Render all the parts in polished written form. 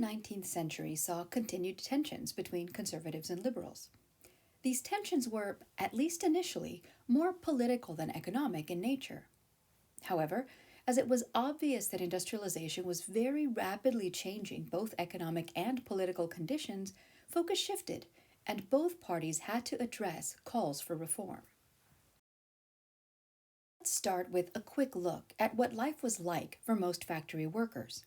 19th century saw continued tensions between conservatives and liberals. These tensions were, at least initially, more political than economic in nature. However, as it was obvious that industrialization was very rapidly changing both economic and political conditions, focus shifted, and both parties had to address calls for reform. Let's start with a quick look at what life was like for most factory workers.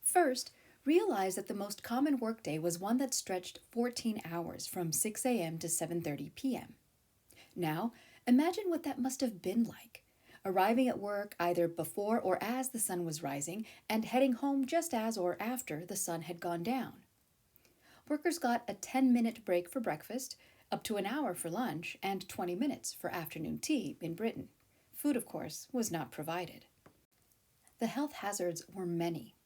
First, realize that the most common workday was one that stretched 14 hours from 6 a.m. to 7:30 p.m. Now, imagine what that must have been like, arriving at work either before or as the sun was rising and heading home just as or after the sun had gone down. Workers got a 10-minute break for breakfast, up to an hour for lunch, and 20 minutes for afternoon tea in Britain. Food, of course, was not provided. The health hazards were many.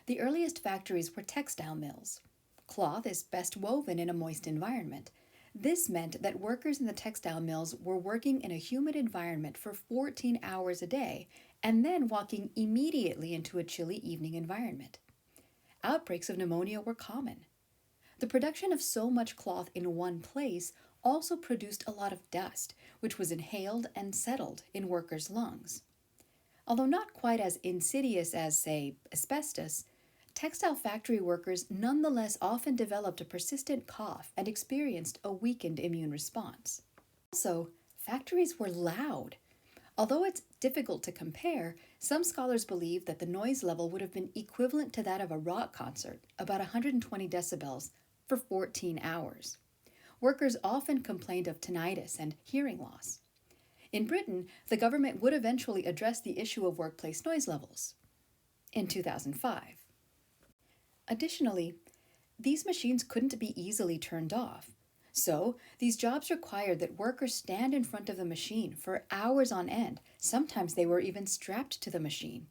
The earliest factories were textile mills. Cloth is best woven in a moist environment. This meant that workers in the textile mills were working in a humid environment for 14 hours a day and then walking immediately into a chilly evening environment. Outbreaks of pneumonia were common. The production of so much cloth in one place also produced a lot of dust, which was inhaled and settled in workers' lungs. Although not quite as insidious as, say, asbestos, textile factory workers nonetheless often developed a persistent cough and experienced a weakened immune response. Also, factories were loud. Although it's difficult to compare, some scholars believe that the noise level would have been equivalent to that of a rock concert, about 120 decibels, for 14 hours. Workers often complained of tinnitus and hearing loss. In Britain, the government would eventually address the issue of workplace noise levels in 2005. Additionally, these machines couldn't be easily turned off. So, these jobs required that workers stand in front of the machine for hours on end. Sometimes they were even strapped to the machine.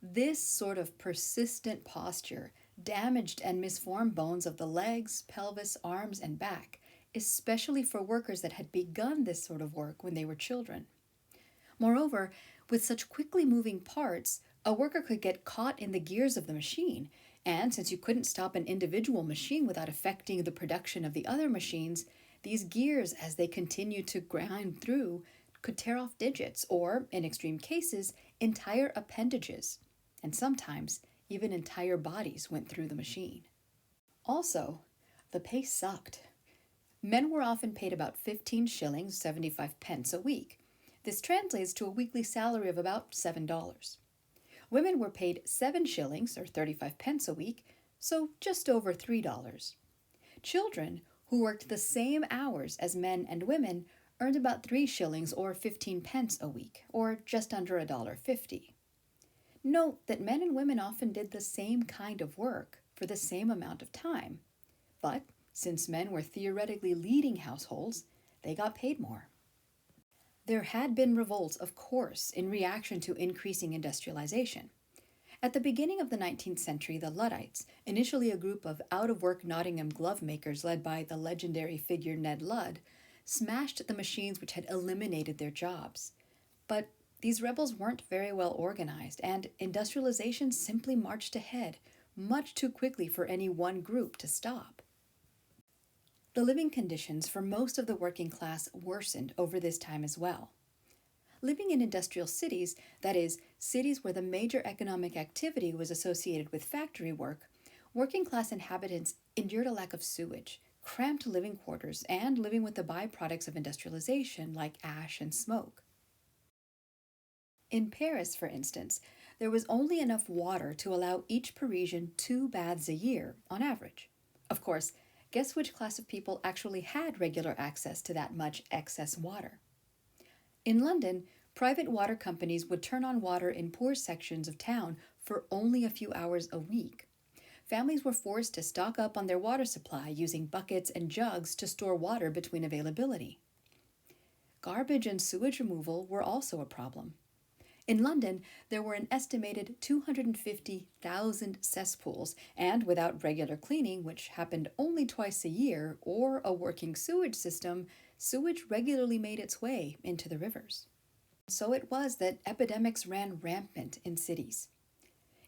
This sort of persistent posture damaged and misformed bones of the legs, pelvis, arms, and back, especially for workers that had begun this sort of work when they were children. Moreover, with such quickly moving parts, a worker could get caught in the gears of the machine, and since you couldn't stop an individual machine without affecting the production of the other machines, these gears, as they continued to grind through, could tear off digits or, in extreme cases, entire appendages, and sometimes even entire bodies went through the machine. Also, the pay sucked. Men were often paid about 15 shillings, 75 pence a week. This translates to a weekly salary of about $7. Women were paid 7 shillings, or 35 pence a week, so just over $3. Children, who worked the same hours as men and women, earned about 3 shillings, or 15 pence a week, or just under $1.50. Note that men and women often did the same kind of work for the same amount of time, but since men were theoretically leading households, they got paid more. There had been revolts, of course, in reaction to increasing industrialization. At the beginning of the 19th century, the Luddites, initially a group of out-of-work Nottingham glove makers led by the legendary figure Ned Ludd, smashed the machines which had eliminated their jobs. But these rebels weren't very well organized, and industrialization simply marched ahead, much too quickly for any one group to stop. The living conditions for most of the working class worsened over this time as well. Living in industrial cities, that is, cities where the major economic activity was associated with factory work, working class inhabitants endured a lack of sewage, cramped living quarters, and living with the byproducts of industrialization like ash and smoke. In Paris, for instance, there was only enough water to allow each Parisian 2 baths a year, on average. Of course, guess which class of people actually had regular access to that much excess water? In London, private water companies would turn on water in poor sections of town for only a few hours a week. Families were forced to stock up on their water supply using buckets and jugs to store water between availability. Garbage and sewage removal were also a problem. In London, there were an estimated 250,000 cesspools, and without regular cleaning, which happened only twice a year, or a working sewage system, sewage regularly made its way into the rivers. So it was that epidemics ran rampant in cities.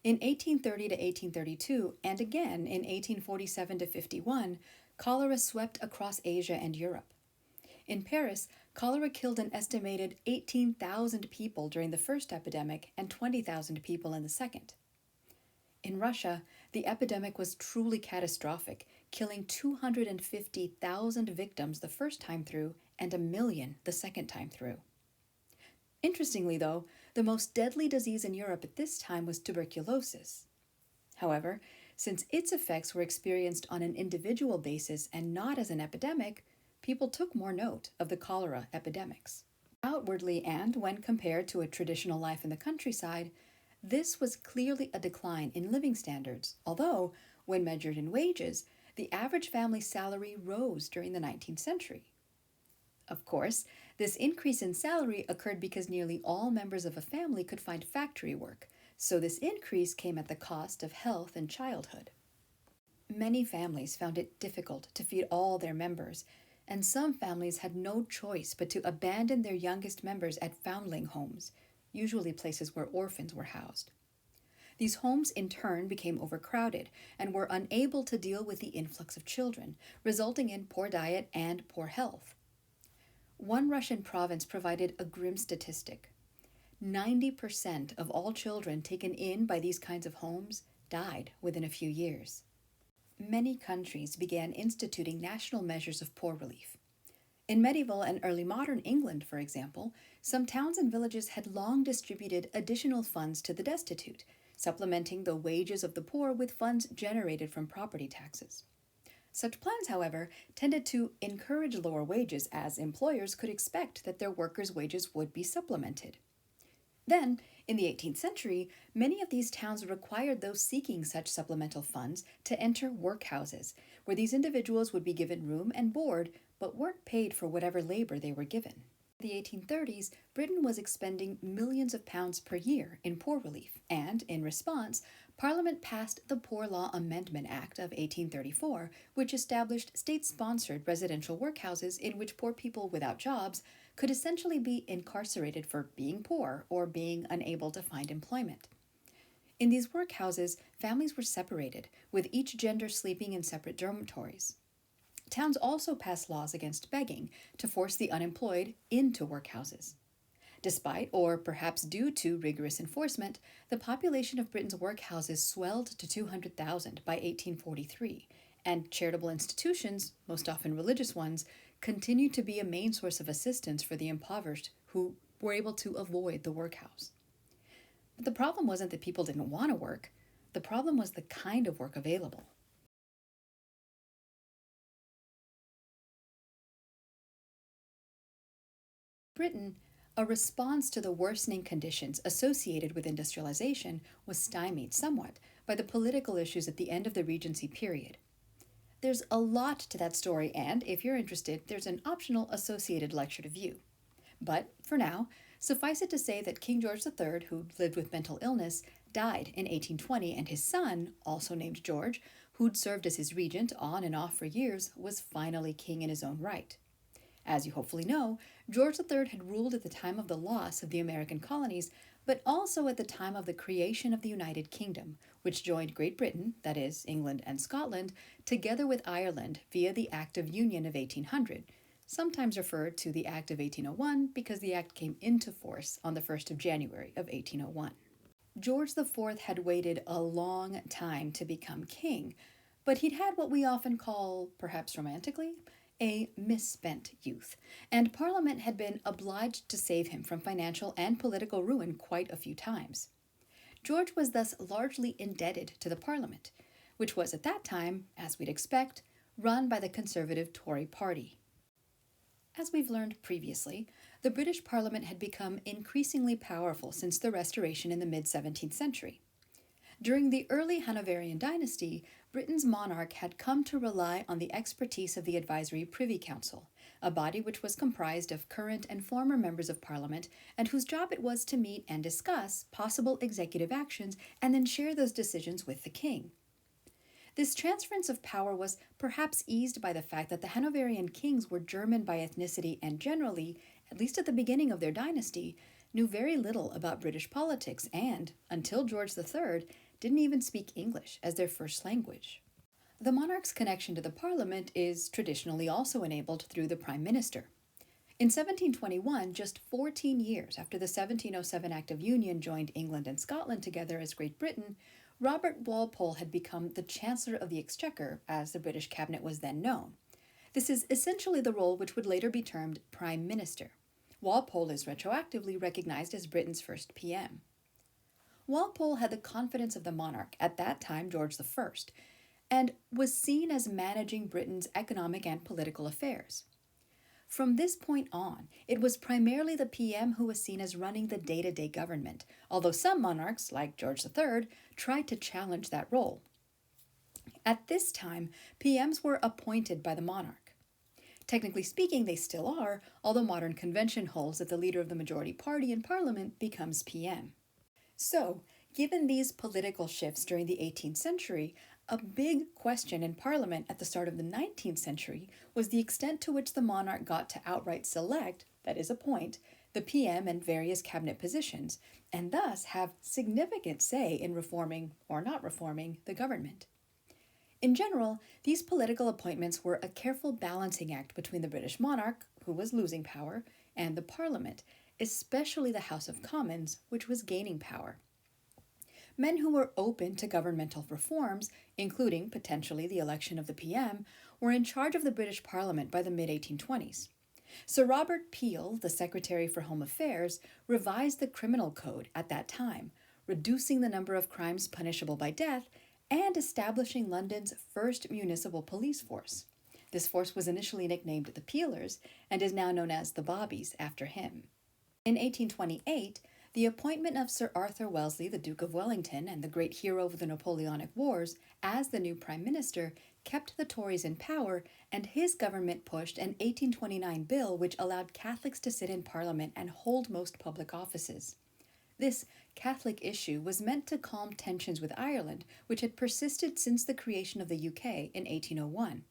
In 1830 to 1832, and again in 1847 to 51, cholera swept across Asia and Europe. In Paris, cholera killed an estimated 18,000 people during the first epidemic and 20,000 people in the second. In Russia, the epidemic was truly catastrophic, killing 250,000 victims the first time through and 1 million the second time through. Interestingly, though, the most deadly disease in Europe at this time was tuberculosis. However, since its effects were experienced on an individual basis and not as an epidemic, people took more note of the cholera epidemics. Outwardly, and when compared to a traditional life in the countryside, this was clearly a decline in living standards, although, when measured in wages, the average family salary rose during the 19th century. Of course, this increase in salary occurred because nearly all members of a family could find factory work, so this increase came at the cost of health and childhood. Many families found it difficult to feed all their members, and some families had no choice but to abandon their youngest members at foundling homes, usually places where orphans were housed. These homes in turn became overcrowded and were unable to deal with the influx of children, resulting in poor diet and poor health. One Russian province provided a grim statistic. 90% of all children taken in by these kinds of homes died within a few years. Many countries began instituting national measures of poor relief. In medieval and early modern England, for example, some towns and villages had long distributed additional funds to the destitute, supplementing the wages of the poor with funds generated from property taxes. Such plans, however, tended to encourage lower wages, as employers could expect that their workers' wages would be supplemented. Then, in the 18th century, many of these towns required those seeking such supplemental funds to enter workhouses, where these individuals would be given room and board, but weren't paid for whatever labor they were given. In the 1830s, Britain was expending millions of pounds per year in poor relief, and, in response, Parliament passed the Poor Law Amendment Act of 1834, which established state-sponsored residential workhouses in which poor people without jobs could essentially be incarcerated for being poor or being unable to find employment. In these workhouses, families were separated, with each gender sleeping in separate dormitories. Towns also passed laws against begging to force the unemployed into workhouses. Despite, or perhaps due to, rigorous enforcement, the population of Britain's workhouses swelled to 200,000 by 1843, and charitable institutions, most often religious ones, continued to be a main source of assistance for the impoverished who were able to avoid the workhouse. But the problem wasn't that people didn't want to work. The problem was the kind of work available. Britain, a response to the worsening conditions associated with industrialization was stymied somewhat by the political issues at the end of the Regency period. There's a lot to that story, and if you're interested, there's an optional associated lecture to view. But for now, suffice it to say that King George III, who lived with mental illness, died in 1820, and his son, also named George, who'd served as his regent on and off for years, was finally king in his own right. As you hopefully know, George III had ruled at the time of the loss of the American colonies, but also at the time of the creation of the United Kingdom, which joined Great Britain, that is, England and Scotland, together with Ireland via the Act of Union of 1800, sometimes referred to the Act of 1801 because the act came into force on the 1st of January of 1801. George IV had waited a long time to become king, but he'd had what we often call, perhaps romantically, a misspent youth, and Parliament had been obliged to save him from financial and political ruin quite a few times. George was thus largely indebted to the Parliament, which was at that time, as we'd expect, run by the conservative Tory party. As we've learned previously, the British Parliament had become increasingly powerful since the Restoration in the mid-17th century. During the early Hanoverian dynasty, Britain's monarch had come to rely on the expertise of the Advisory Privy Council, a body which was comprised of current and former members of Parliament and whose job it was to meet and discuss possible executive actions and then share those decisions with the king. This transference of power was perhaps eased by the fact that the Hanoverian kings were German by ethnicity and generally, at least at the beginning of their dynasty, knew very little about British politics and, until George III, didn't even speak English as their first language. The monarch's connection to the Parliament is traditionally also enabled through the Prime Minister. In 1721, just 14 years after the 1707 Act of Union joined England and Scotland together as Great Britain, Robert Walpole had become the Chancellor of the Exchequer, as the British cabinet was then known. This is essentially the role which would later be termed Prime Minister. Walpole is retroactively recognized as Britain's first PM. Walpole had the confidence of the monarch, at that time George I, and was seen as managing Britain's economic and political affairs. From this point on, it was primarily the PM who was seen as running the day-to-day government, although some monarchs, like George III, tried to challenge that role. At this time, PMs were appointed by the monarch. Technically speaking, they still are, although modern convention holds that the leader of the majority party in Parliament becomes PM. So, given these political shifts during the 18th century, a big question in Parliament at the start of the 19th century was the extent to which the monarch got to outright select, that is, appoint, the PM and various cabinet positions, and thus have significant say in reforming or not reforming the government. In general, these political appointments were a careful balancing act between the British monarch, who was losing power, and the Parliament, especially the House of Commons, which was gaining power. Men who were open to governmental reforms, including potentially the election of the PM, were in charge of the British Parliament by the mid-1820s. Sir Robert Peel, the Secretary for Home Affairs, revised the criminal code at that time, reducing the number of crimes punishable by death and establishing London's first municipal police force. This force was initially nicknamed the Peelers and is now known as the Bobbies after him. In 1828, the appointment of Sir Arthur Wellesley, the Duke of Wellington and the great hero of the Napoleonic Wars, as the new Prime Minister kept the Tories in power, and his government pushed an 1829 bill which allowed Catholics to sit in Parliament and hold most public offices. This Catholic issue was meant to calm tensions with Ireland, which had persisted since the creation of the UK in 1801.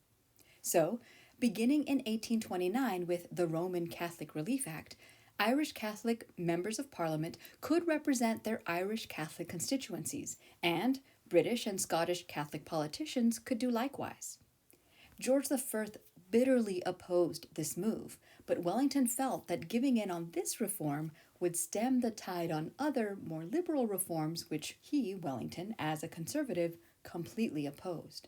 So, beginning in 1829 with the Roman Catholic Relief Act, Irish Catholic members of Parliament could represent their Irish Catholic constituencies, and British and Scottish Catholic politicians could do likewise. George I bitterly opposed this move, but Wellington felt that giving in on this reform would stem the tide on other, more liberal reforms which he, Wellington, as a conservative, completely opposed.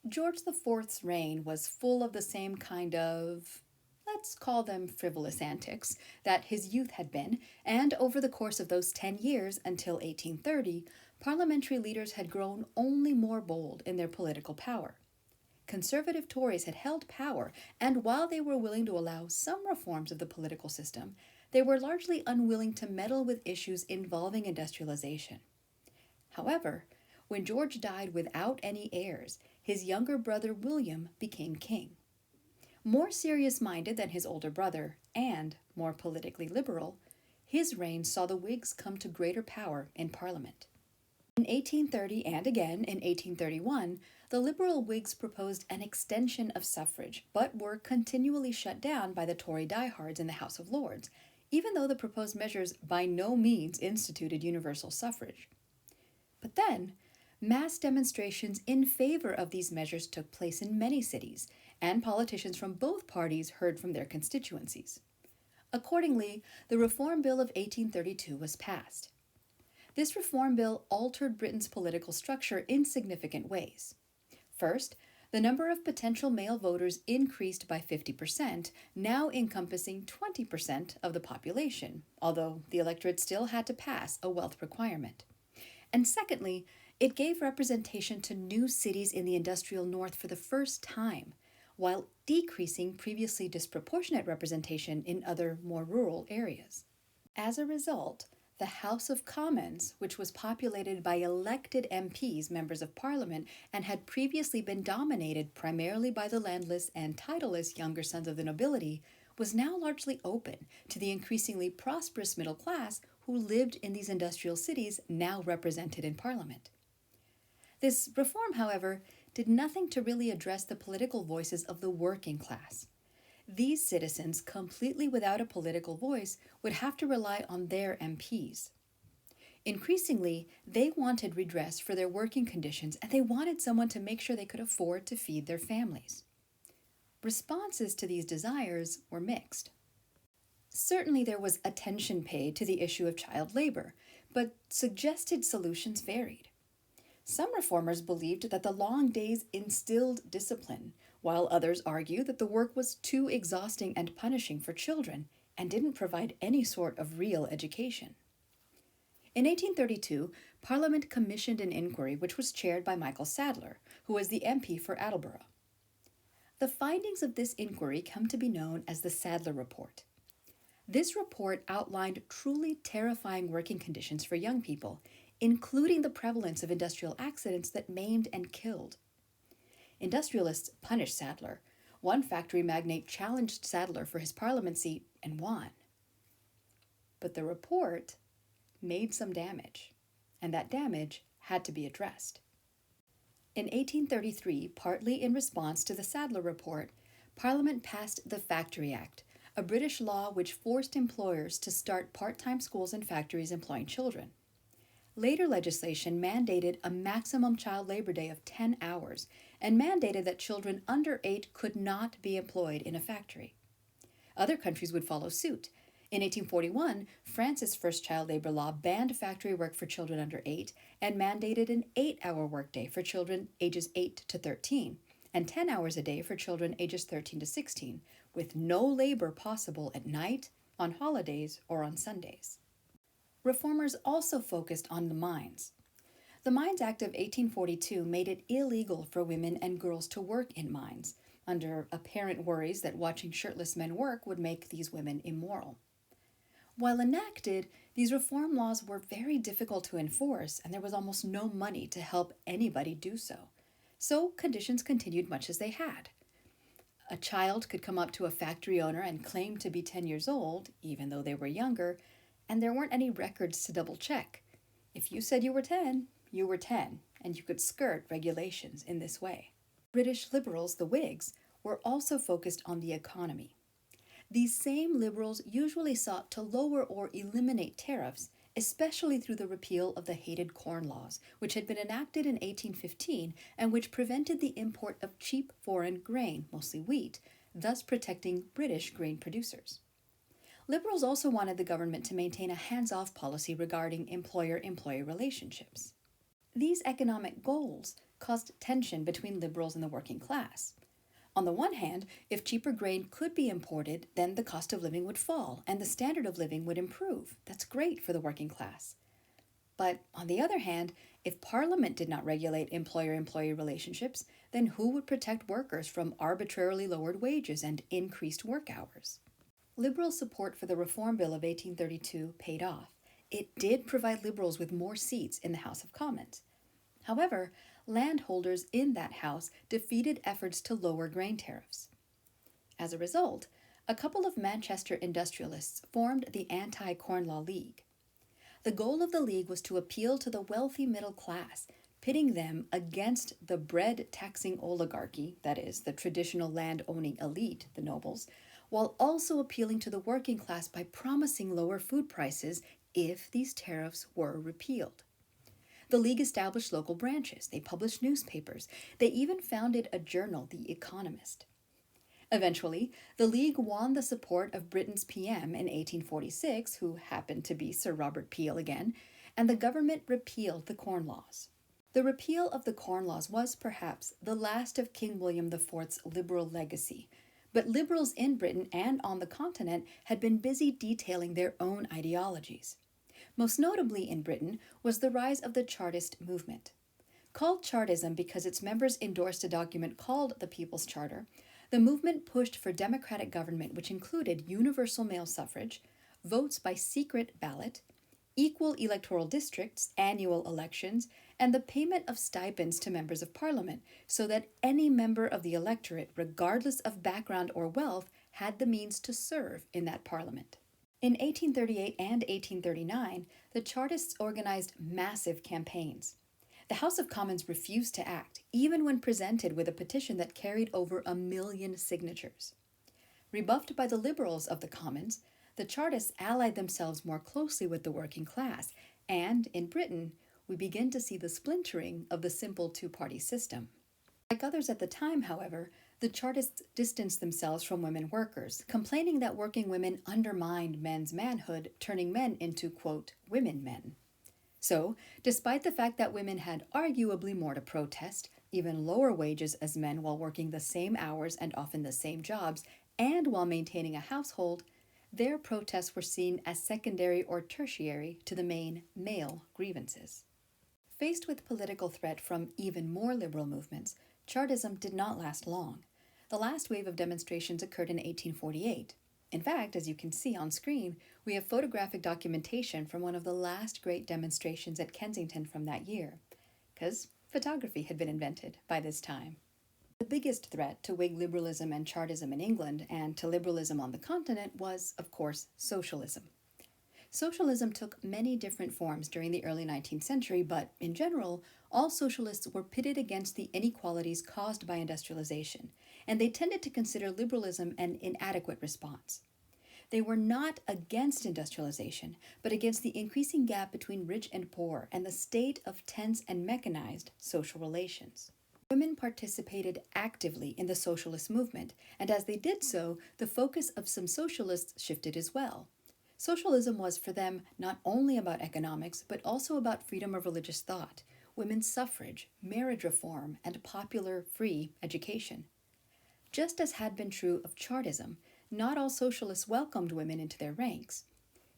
George IV's reign was full of the same kind of, let's call them frivolous antics, that his youth had been, and over the course of those 10 years until 1830, parliamentary leaders had grown only more bold in their political power. Conservative Tories had held power, and while they were willing to allow some reforms of the political system, they were largely unwilling to meddle with issues involving industrialization. However, when George died without any heirs, his younger brother William became king. More serious-minded than his older brother, and more politically liberal, his reign saw the Whigs come to greater power in Parliament. In 1830 and again in 1831, the liberal Whigs proposed an extension of suffrage, but were continually shut down by the Tory diehards in the House of Lords, even though the proposed measures by no means instituted universal suffrage. But then, mass demonstrations in favor of these measures took place in many cities, and politicians from both parties heard from their constituencies. Accordingly, the Reform Bill of 1832 was passed. This Reform Bill altered Britain's political structure in significant ways. First, the number of potential male voters increased by 50%, now encompassing 20% of the population, although the electorate still had to pass a wealth requirement. And secondly, it gave representation to new cities in the industrial North for the first time, while decreasing previously disproportionate representation in other, more rural areas. As a result, the House of Commons, which was populated by elected MPs, members of Parliament, and had previously been dominated primarily by the landless and titleless younger sons of the nobility, was now largely open to the increasingly prosperous middle class who lived in these industrial cities now represented in Parliament. This reform, however, did nothing to really address the political voices of the working class. These citizens, completely without a political voice, would have to rely on their MPs. Increasingly, they wanted redress for their working conditions, and they wanted someone to make sure they could afford to feed their families. Responses to these desires were mixed. Certainly, there was attention paid to the issue of child labor, but suggested solutions varied. Some reformers believed that the long days instilled discipline, while others argued that the work was too exhausting and punishing for children and didn't provide any sort of real education. In 1832, Parliament commissioned an inquiry which was chaired by Michael Sadler, who was the MP for Attleborough. The findings of this inquiry come to be known as the Sadler Report. This report outlined truly terrifying working conditions for young people, including the prevalence of industrial accidents that maimed and killed. Industrialists punished Sadler. One factory magnate challenged Sadler for his parliament seat and won. But the report made some damage, and that damage had to be addressed. In 1833, partly in response to the Sadler Report, Parliament passed the Factory Act, a British law which forced employers to start part-time schools and factories employing children. Later legislation mandated a maximum child labor day of 10 hours and mandated that children under 8 could not be employed in a factory. Other countries would follow suit. In 1841, France's first child labor law banned factory work for children under 8 and mandated an 8-hour workday for children ages 8 to 13 and 10 hours a day for children ages 13 to 16, with no labor possible at night, on holidays, or on Sundays. Reformers also focused on the mines. The Mines Act of 1842 made it illegal for women and girls to work in mines, under apparent worries that watching shirtless men work would make these women immoral. While enacted, these reform laws were very difficult to enforce, and there was almost no money to help anybody do so. So conditions continued much as they had. A child could come up to a factory owner and claim to be 10 years old, even though they were younger, and there weren't any records to double check. If you said you were 10, you were 10, and you could skirt regulations in this way. British liberals, the Whigs, were also focused on the economy. These same liberals usually sought to lower or eliminate tariffs, especially through the repeal of the hated corn laws, which had been enacted in 1815 and which prevented the import of cheap foreign grain, mostly wheat, thus protecting British grain producers. Liberals also wanted the government to maintain a hands-off policy regarding employer-employee relationships. These economic goals caused tension between liberals and the working class. On the one hand, if cheaper grain could be imported, then the cost of living would fall and the standard of living would improve. That's great for the working class. But on the other hand, if Parliament did not regulate employer-employee relationships, then who would protect workers from arbitrarily lowered wages and increased work hours? Liberal support for the Reform Bill of 1832 paid off. It did provide liberals with more seats in the House of Commons. However, landholders in that house defeated efforts to lower grain tariffs. As a result, a couple of Manchester industrialists formed the AntiCorn Law League. The goal of the league was to appeal to the wealthy middle class, pitting them against the bread-taxing oligarchy, that is, the traditional land-owning elite, the nobles, while also appealing to the working class by promising lower food prices if these tariffs were repealed. The League established local branches, they published newspapers, they even founded a journal, The Economist. Eventually, the League won the support of Britain's PM in 1846, who happened to be Sir Robert Peel again, and the government repealed the Corn Laws. The repeal of the Corn Laws was perhaps the last of King William IV's liberal legacy, but liberals in Britain and on the continent had been busy detailing their own ideologies. Most notably in Britain was the rise of the Chartist movement. Called Chartism because its members endorsed a document called the People's Charter, the movement pushed for democratic government which included universal male suffrage, votes by secret ballot, equal electoral districts, annual elections, and the payment of stipends to members of parliament so that any member of the electorate, regardless of background or wealth, had the means to serve in that parliament. In 1838 and 1839, the Chartists organized massive campaigns. The House of Commons refused to act, even when presented with a petition that carried over 1 million signatures. Rebuffed by the liberals of the Commons, the Chartists allied themselves more closely with the working class, And in Britain, we begin to see the splintering of the simple two-party system. Like others at the time, however, the Chartists distanced themselves from women workers, complaining that working women undermined men's manhood, turning men into, quote, women men. So, despite the fact that women had arguably more to protest, even lower wages as men while working the same hours and often the same jobs, and while maintaining a household, their protests were seen as secondary or tertiary to the main male grievances. Faced with political threat from even more liberal movements, Chartism did not last long. The last wave of demonstrations occurred in 1848. In fact, as you can see on screen, we have photographic documentation from one of the last great demonstrations at Kensington from that year, because photography had been invented by this time. The biggest threat to Whig liberalism and Chartism in England and to liberalism on the continent was, of course, socialism. Socialism took many different forms during the early 19th century, but in general, all socialists were pitted against the inequalities caused by industrialization, and they tended to consider liberalism an inadequate response. They were not against industrialization, but against the increasing gap between rich and poor and the state of tense and mechanized social relations. Women participated actively in the socialist movement, and as they did so, the focus of some socialists shifted as well. Socialism was for them not only about economics, but also about freedom of religious thought, women's suffrage, marriage reform, and popular free education. Just as had been true of Chartism, not all socialists welcomed women into their ranks.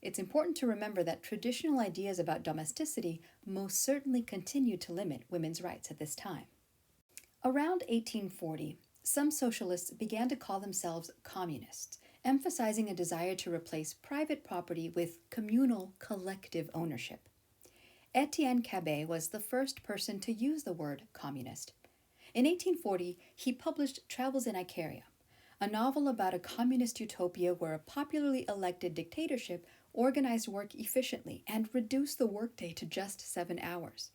It's important to remember that traditional ideas about domesticity most certainly continued to limit women's rights at this time. Around 1840, some socialists began to call themselves communists, emphasizing a desire to replace private property with communal, collective ownership. Etienne Cabet was the first person to use the word communist. In 1840, he published Travels in Icaria, a novel about a communist utopia where a popularly elected dictatorship organized work efficiently and reduced the workday to just 7 hours.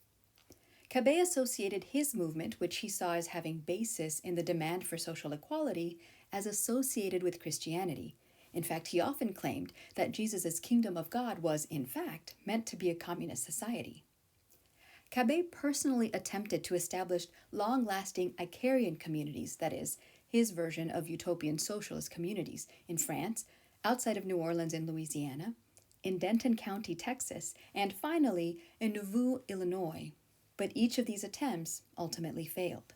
Cabet associated his movement, which he saw as having basis in the demand for social equality, as associated with Christianity. In fact, he often claimed that Jesus' kingdom of God was, in fact, meant to be a communist society. Cabet personally attempted to establish long-lasting Icarian communities, that is, his version of utopian socialist communities, in France, outside of New Orleans in Louisiana, in Denton County, Texas, and finally in Nauvoo, Illinois. But each of these attempts ultimately failed.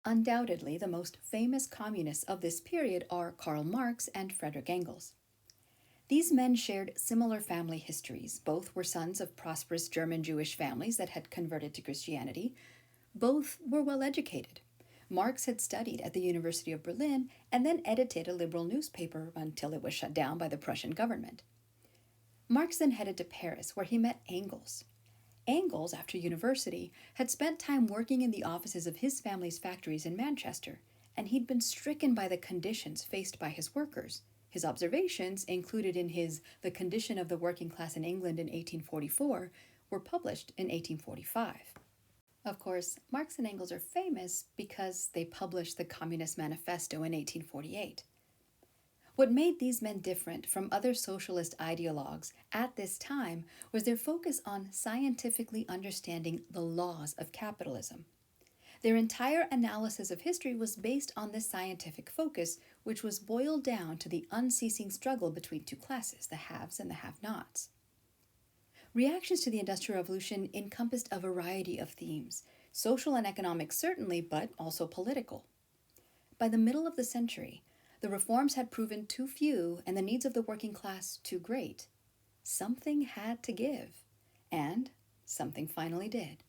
Undoubtedly, the most famous communists of this period are Karl Marx and Frederick Engels. These men shared similar family histories. Both were sons of prosperous German Jewish families that had converted to Christianity. Both were well educated. Marx had studied at the University of Berlin and then edited a liberal newspaper until it was shut down by the Prussian government. Marx then headed to Paris, where he met Engels. Engels, after university, had spent time working in the offices of his family's factories in Manchester, and he'd been stricken by the conditions faced by his workers. His observations, included in his The Condition of the Working Class in England in 1844, were published in 1845. Of course, Marx and Engels are famous because they published the Communist Manifesto in 1848. What made these men different from other socialist ideologues at this time was their focus on scientifically understanding the laws of capitalism. Their entire analysis of history was based on this scientific focus, which was boiled down to the unceasing struggle between two classes, the haves and the have-nots. Reactions to the Industrial Revolution encompassed a variety of themes, social and economic certainly, but also political. By the middle of the century, the reforms had proven too few and the needs of the working class too great. Something had to give, and something finally did.